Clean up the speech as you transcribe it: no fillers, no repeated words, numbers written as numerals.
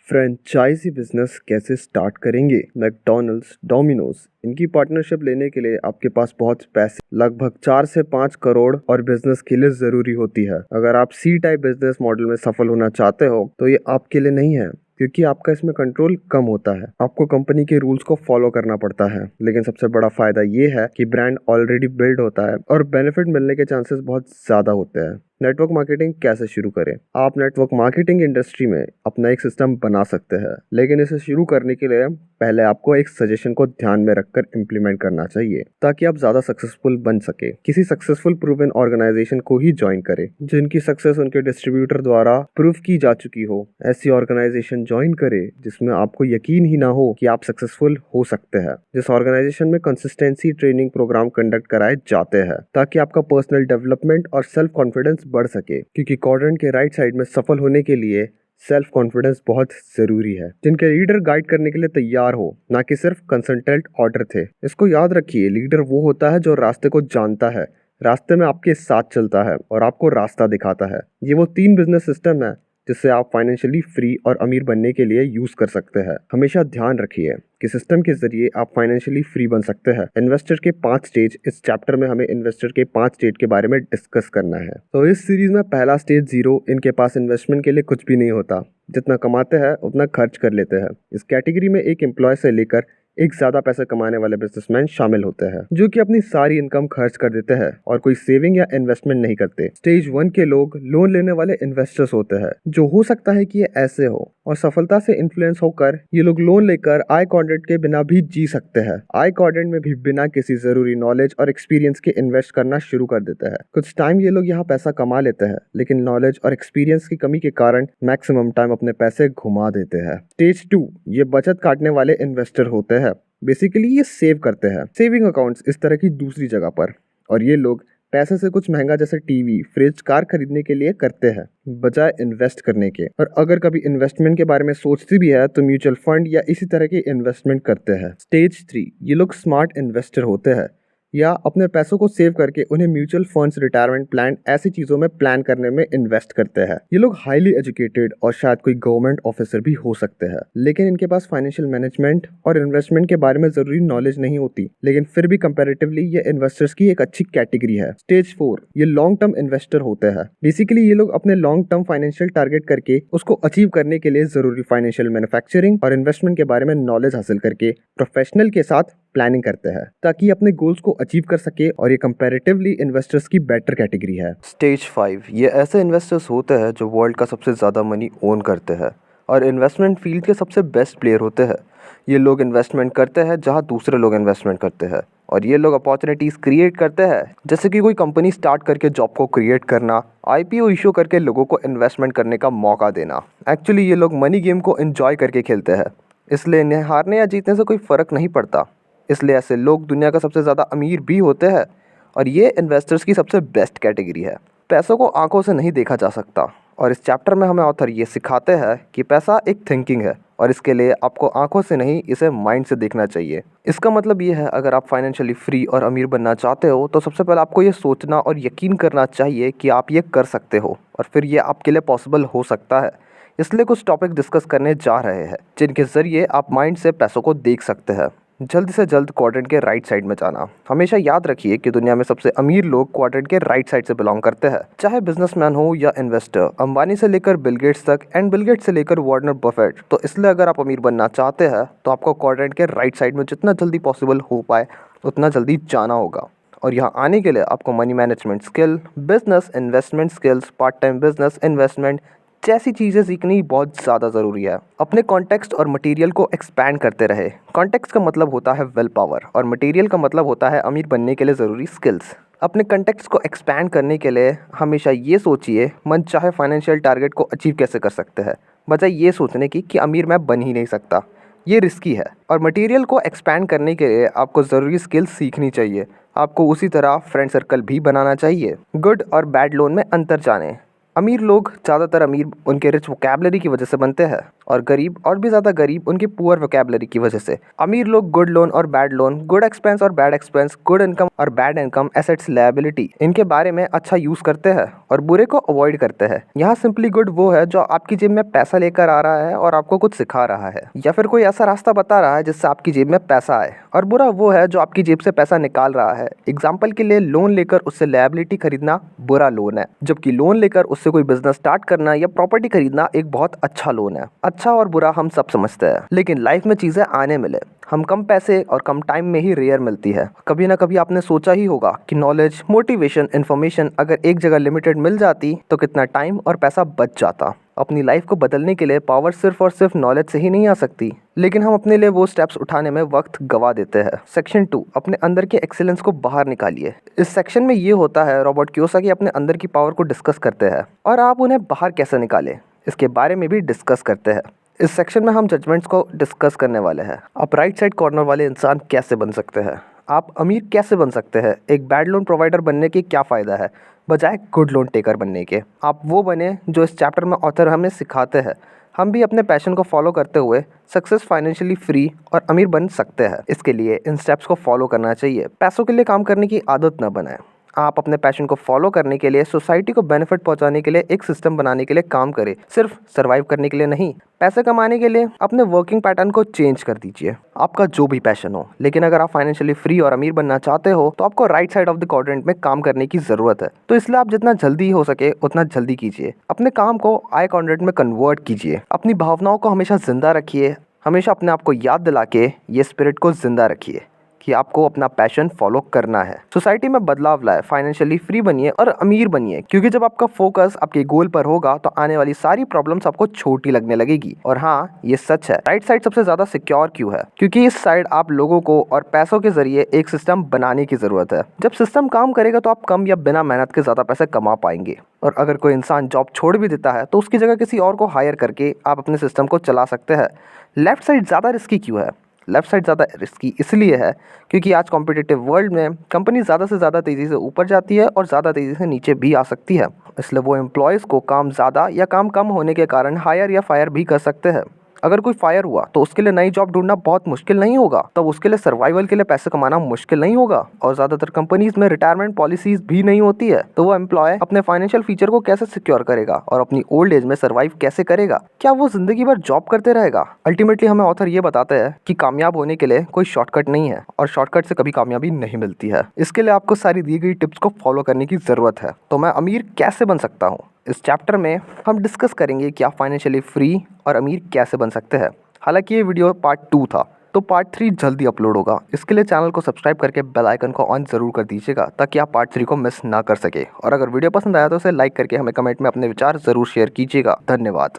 Franchise business कैसे start करेंगे? McDonald's, Domino's इनकी पार्टनरशिप लेने के लिए आपके पास बहुत पैसे लगभग 4 से 5 करोड़ और बिजनेस के लिए ज़रूरी होती है। अगर आप सी टाइप बिजनेस मॉडल में सफल होना चाहते हो तो ये आपके लिए नहीं है, क्योंकि आपका इसमें कंट्रोल कम होता है। आपको कंपनी के रूल्स को फॉलो करना पड़ता है, लेकिन सबसे बड़ा फायदा ये है कि ब्रांड ऑलरेडी बिल्ड होता है और बेनिफिट मिलने के चांसेस बहुत ज़्यादा होते हैं। नेटवर्क मार्केटिंग कैसे शुरू करें? आप नेटवर्क मार्केटिंग इंडस्ट्री में अपना एक सिस्टम बना सकते हैं, लेकिन इसे शुरू करने के लिए पहले आपको एक सजेशन को ध्यान में रखकर इम्प्लीमेंट करना चाहिए ताकि आप ज़्यादा सक्सेसफुल बन सके। किसी सक्सेसफुल प्रूवन ऑर्गेनाइजेशन को ही ज्वाइन करें जिनकी सक्सेस उनके डिस्ट्रीब्यूटर द्वारा प्रूव की जा चुकी हो। ऐसी ऑर्गेनाइजेशन ज्वाइन करें जिसमें आपको यकीन ही ना हो कि आप सक्सेसफुल हो सकते हैं। जिस ऑर्गेनाइजेशन में कंसिस्टेंसी ट्रेनिंग प्रोग्राम कंडक्ट कराए जाते हैं ताकि आपका पर्सनल डेवलपमेंट और सेल्फ कॉन्फिडेंस बढ़ सके, क्योंकि क्वाड्रेंट के राइट साइड में सफल होने के लिए सेल्फ कॉन्फिडेंस बहुत जरूरी है। जिनके लीडर गाइड करने के लिए तैयार हो, ना कि सिर्फ कंसल्टेंट ऑर्डर थे। इसको याद रखिए, लीडर वो होता है जो रास्ते को जानता है, रास्ते में आपके साथ चलता है और आपको रास्ता दिखाता है। ये वो 3 बिजनेस सिस्टम है जिससे आप फाइनेंशियली फ्री और अमीर बनने के लिए यूज कर सकते हैं। हमेशा ध्यान रखिए कि सिस्टम के जरिए आप फाइनेंशियली फ्री बन सकते हैं। इन्वेस्टर के 5 स्टेज, इस चैप्टर में हमें इन्वेस्टर के 5 स्टेज के बारे में डिस्कस करना है। तो इस सीरीज में पहला स्टेज 0, इनके पास इन्वेस्टमेंट के लिए कुछ भी नहीं होता, जितना कमाते हैं उतना खर्च कर लेते हैं। इस कैटेगरी में एक एम्प्लॉय से लेकर एक ज्यादा पैसे कमाने वाले बिजनेसमैन शामिल होते हैं, जो कि अपनी सारी इनकम खर्च कर देते हैं और कोई सेविंग या इन्वेस्टमेंट नहीं करते। स्टेज 1 के लोग लोन लेने वाले इन्वेस्टर्स होते हैं, जो हो सकता है कि ये ऐसे हो और सफलता से इन्फ्लुएंस होकर ये लोग लोन लेकर आई क्वाड्रेंट के बिना भी जी सकते हैं। आई क्वाड्रेंट में भी बिना किसी जरूरी नॉलेज और एक्सपीरियंस के इन्वेस्ट करना शुरू कर देते हैं। कुछ टाइम ये लोग यहाँ पैसा कमा लेते हैं, लेकिन नॉलेज और एक्सपीरियंस की कमी के कारण मैक्सिमम टाइम अपने पैसे घुमा देते हैं। स्टेज 2 ये बचत काटने वाले इन्वेस्टर होते हैं। बेसिकली ये सेव करते हैं, सेविंग अकाउंट्स इस तरह की दूसरी जगह पर, और ये लोग पैसे से कुछ महंगा जैसे टीवी, फ्रिज, कार खरीदने के लिए करते हैं बजाय इन्वेस्ट करने के। और अगर कभी इन्वेस्टमेंट के बारे में सोचती भी है तो म्यूचुअल फंड या इसी तरह के इन्वेस्टमेंट करते हैं। स्टेज 3 ये लोग स्मार्ट इन्वेस्टर होते हैं, या अपने पैसों को सेव करके उन्हें म्यूचुअल फंड्स, रिटायरमेंट प्लान ऐसी चीजों में प्लान करने में इन्वेस्ट करते हैं। ये लोग हाईली एजुकेटेड और शायद कोई गवर्नमेंट ऑफिसर भी हो सकते हैं, लेकिन इनके पास फाइनेंशियल मैनेजमेंट और इन्वेस्टमेंट के बारे में जरूरी नॉलेज नहीं होती, लेकिन फिर भी कंपैरेटिवली ये इन्वेस्टर्स की एक अच्छी कैटेगरी है। स्टेज 4 ये लॉन्ग टर्म इन्वेस्टर होते हैं। बेसिकली ये लोग अपने लॉन्ग टर्म फाइनेंशियल टारगेट करके उसको अचीव करने के लिए जरूरी फाइनेंशियल मैन्युफैक्चरिंग और इन्वेस्टमेंट के बारे में नॉलेज हासिल करके प्रोफेशनल के साथ प्लानिंग करते हैं ताकि अपने गोल्स को अचीव कर सके, और ये कंपैरेटिवली इन्वेस्टर्स की बेटर कैटेगरी है। स्टेज 5 ये ऐसे इन्वेस्टर्स होते हैं जो वर्ल्ड का सबसे ज़्यादा मनी ओन करते हैं और इन्वेस्टमेंट फील्ड के सबसे बेस्ट प्लेयर होते हैं। ये लोग इन्वेस्टमेंट करते हैं जहां दूसरे लोग इन्वेस्टमेंट करते हैं, और ये लोग अपॉर्चुनिटीज़ क्रिएट करते हैं, जैसे कि कोई कंपनी स्टार्ट करके जॉब को क्रिएट करना, IPO इशू करके लोगों को इन्वेस्टमेंट करने का मौका देना। एक्चुअली ये लोग मनी गेम को एंजॉय करके खेलते हैं, इसलिए इन्हें हारने या जीतने से कोई फ़र्क नहीं पड़ता। इसलिए ऐसे लोग दुनिया का सबसे ज़्यादा अमीर भी होते हैं, और ये इन्वेस्टर्स की सबसे बेस्ट कैटेगरी है। पैसों को आंखों से नहीं देखा जा सकता, और इस चैप्टर में हमें ऑथर ये सिखाते हैं कि पैसा एक थिंकिंग है, और इसके लिए आपको आंखों से नहीं, इसे माइंड से देखना चाहिए। इसका मतलब ये है, अगर आप फाइनेंशियली फ्री और अमीर बनना चाहते हो तो सबसे पहले आपको ये सोचना और यकीन करना चाहिए कि आप ये कर सकते हो, और फिर ये आपके लिए पॉसिबल हो सकता है। इसलिए कुछ टॉपिक डिस्कस करने जा रहे हैं जिनके ज़रिए आप माइंड से पैसों को देख सकते हैं। जल्द से जल्द क्वाड्रेंट के राइट साइड में जाना। हमेशा याद रखिए कि दुनिया में सबसे अमीर लोग क्वाड्रेंट के राइट साइड से बिलोंग करते हैं, चाहे बिजनेसमैन हो या इन्वेस्टर। अंबानी से लेकर बिल गेट्स तक, एंड बिल गेट्स से लेकर वार्नर बफेट। तो इसलिए अगर आप अमीर बनना चाहते हैं तो आपको क्वाड्रेंट के राइट साइड में जितना जल्दी पॉसिबल हो पाए उतना जल्दी जाना होगा। और यहाँ आने के लिए आपको money management skill, business investment skills, part time business investment जैसी चीज़ें सीखनी बहुत ज़्यादा ज़रूरी है। अपने कॉन्टेक्स्ट और मटेरियल को एक्सपैंड करते रहे। कॉन्टेक्स्ट का मतलब होता है विल पावर, और मटेरियल का मतलब होता है अमीर बनने के लिए ज़रूरी स्किल्स। अपने कॉन्टेक्स्ट को एक्सपैंड करने के लिए हमेशा ये सोचिए मन चाहे फाइनेंशियल टारगेट को अचीव कैसे कर सकते हैं, बजाय ये सोचने की कि अमीर मैं बन ही नहीं सकता। ये रिस्की है। और मटेरियल को एक्सपैंड करने के लिए आपको ज़रूरी स्किल्स सीखनी चाहिए। आपको उसी तरह फ्रेंड सर्कल भी बनाना चाहिए। गुड और बैड लोन में अंतर जानें। अमीर लोग ज़्यादातर अमीर उनके रिच वोकैबलरी की वजह से बनते हैं, और गरीब और भी ज़्यादा गरीब उनकी पुअर वोकैबुलरी की वजह से। अमीर लोग गुड लोन और बैड लोन, गुड एक्सपेंस और बैड एक्सपेंस, गुड इनकम और बैड इनकम, एसेट्स, लायबिलिटी, इनके बारे में अच्छा यूज़ करते हैं और बुरे को अवॉइड करते हैं। यहाँ सिंपली गुड वो है जो आपकी जेब में पैसा लेकर आ रहा है और आपको कुछ सिखा रहा है या फिर कोई ऐसा रास्ता बता रहा है जिससे आपकी जेब में पैसा आए, और बुरा वो है जो आपकी जेब से पैसा निकाल रहा है। एग्जाम्पल के लिए लोन लेकर उससे लायबिलिटी खरीदना बुरा लोन है, जबकि लोन लेकर उससे कोई बिजनेस स्टार्ट करना या प्रॉपर्टी खरीदना एक बहुत अच्छा लोन है। अच्छा और बुरा हम सब समझते हैं, लेकिन लाइफ में चीज़ें आने मिले हम कम पैसे और कम टाइम में ही रेयर मिलती है। कभी ना कभी आपने सोचा ही होगा कि नॉलेज, मोटिवेशन, इन्फॉर्मेशन अगर एक जगह लिमिटेड मिल जाती तो कितना टाइम और पैसा बच जाता। अपनी लाइफ को बदलने के लिए पावर सिर्फ और सिर्फ नॉलेज से ही नहीं आ सकती, लेकिन हम अपने लिए वो स्टेप्स उठाने में वक्त गवा देते हैं। सेक्शन 2, अपने अंदर के एक्सीलेंस को बाहर निकालिए। इस सेक्शन में ये होता है रॉबर्ट कियोसाकी अपने अंदर की पावर को डिस्कस करते हैं और आप उन्हें बाहर कैसे निकालें इसके बारे में भी डिस्कस करते हैं। इस सेक्शन में हम जजमेंट्स को डिस्कस करने वाले हैं। आप राइट साइड कॉर्नर वाले इंसान कैसे बन सकते हैं, आप अमीर कैसे बन सकते हैं, एक बैड लोन प्रोवाइडर बनने की क्या फ़ायदा है बजाय गुड लोन टेकर बनने के। आप वो बने जो इस चैप्टर में ऑथर हमें सिखाते हैं। हम भी अपने पैशन को फॉलो करते हुए सक्सेस, फाइनेंशियली फ्री और अमीर बन सकते हैं। इसके लिए इन स्टेप्स को फॉलो करना चाहिए। पैसों के लिए काम करने की आदत न बनाएं। आप अपने पैशन को फॉलो करने के लिए, सोसाइटी को बेनिफिट पहुंचाने के लिए एक सिस्टम बनाने के लिए काम करें, सिर्फ सरवाइव करने के लिए नहीं। पैसे कमाने के लिए अपने वर्किंग पैटर्न को चेंज कर दीजिए, आपका जो भी पैशन हो। लेकिन अगर आप फाइनेंशियली फ्री और अमीर बनना चाहते हो तो आपको right side of the quadrant में काम करने की ज़रूरत है। तो इसलिए आप जितना जल्दी हो सके उतना जल्दी कीजिए। अपने काम को आई क्वाड्रेंट में कन्वर्ट कीजिए। अपनी भावनाओं को हमेशा जिंदा रखिए। हमेशा अपने आप को याद दिला के ये स्पिरिट को जिंदा रखिए कि आपको अपना पैशन फॉलो करना है। सोसाइटी में बदलाव लाए, फाइनेंशियली फ्री बनिए और अमीर बनिए, क्योंकि जब आपका फोकस आपके गोल पर होगा तो आने वाली सारी प्रॉब्लम्स आपको छोटी लगने लगेगी। और हाँ, ये सच है, राइट साइड सबसे ज्यादा सिक्योर क्यों है? क्योंकि इस साइड आप लोगों को और पैसों के जरिए एक सिस्टम बनाने की जरूरत है। जब सिस्टम काम करेगा तो आप कम या बिना मेहनत के ज्यादा पैसे कमा पाएंगे। और अगर कोई इंसान जॉब छोड़ भी देता है तो उसकी जगह किसी और को हायर करके आप अपने सिस्टम को चला सकते हैं। लेफ्ट साइड ज़्यादा रिस्की क्यों है? लेफ्ट साइड ज़्यादा रिस्की इसलिए है क्योंकि आज कॉम्पिटिटिव वर्ल्ड में कंपनी ज़्यादा से ज़्यादा तेज़ी से ऊपर जाती है और ज़्यादा तेज़ी से नीचे भी आ सकती है। इसलिए वो एम्प्लॉयज़ को काम ज़्यादा या काम कम होने के कारण हायर या फायर भी कर सकते हैं। अगर कोई फायर हुआ तो उसके लिए नई जॉब ढूंढना बहुत मुश्किल नहीं होगा, तब उसके लिए सर्वाइवल के लिए पैसे कमाना मुश्किल नहीं होगा। और ज़्यादातर कंपनीज में रिटायरमेंट पॉलिसीज भी नहीं होती है, तो वो एम्प्लॉय अपने फाइनेंशियल फ्यूचर को कैसे सिक्योर करेगा और अपनी ओल्ड एज में सर्वाइव कैसे करेगा? क्या वो जिंदगी भर जॉब करते रहेगा? अल्टीमेटली हमें ऑथर ये बताते हैं कि कामयाब होने के लिए कोई शॉर्टकट नहीं है और शॉर्टकट से कभी कामयाबी नहीं मिलती है। इसके लिए आपको सारी दी गई टिप्स को फॉलो करने की ज़रूरत है। तो मैं अमीर कैसे बन सकता हूँ, इस चैप्टर में हम डिस्कस करेंगे कि आप फाइनेंशियली फ्री और अमीर कैसे बन सकते हैं। हालांकि ये वीडियो पार्ट 2 था, तो पार्ट 3 जल्दी अपलोड होगा। इसके लिए चैनल को सब्सक्राइब करके बेल आइकन को ऑन ज़रूर कर दीजिएगा ताकि आप पार्ट 3 को मिस ना कर सके। और अगर वीडियो पसंद आया तो उसे लाइक करके हमें कमेंट में अपने विचार ज़रूर शेयर कीजिएगा। धन्यवाद।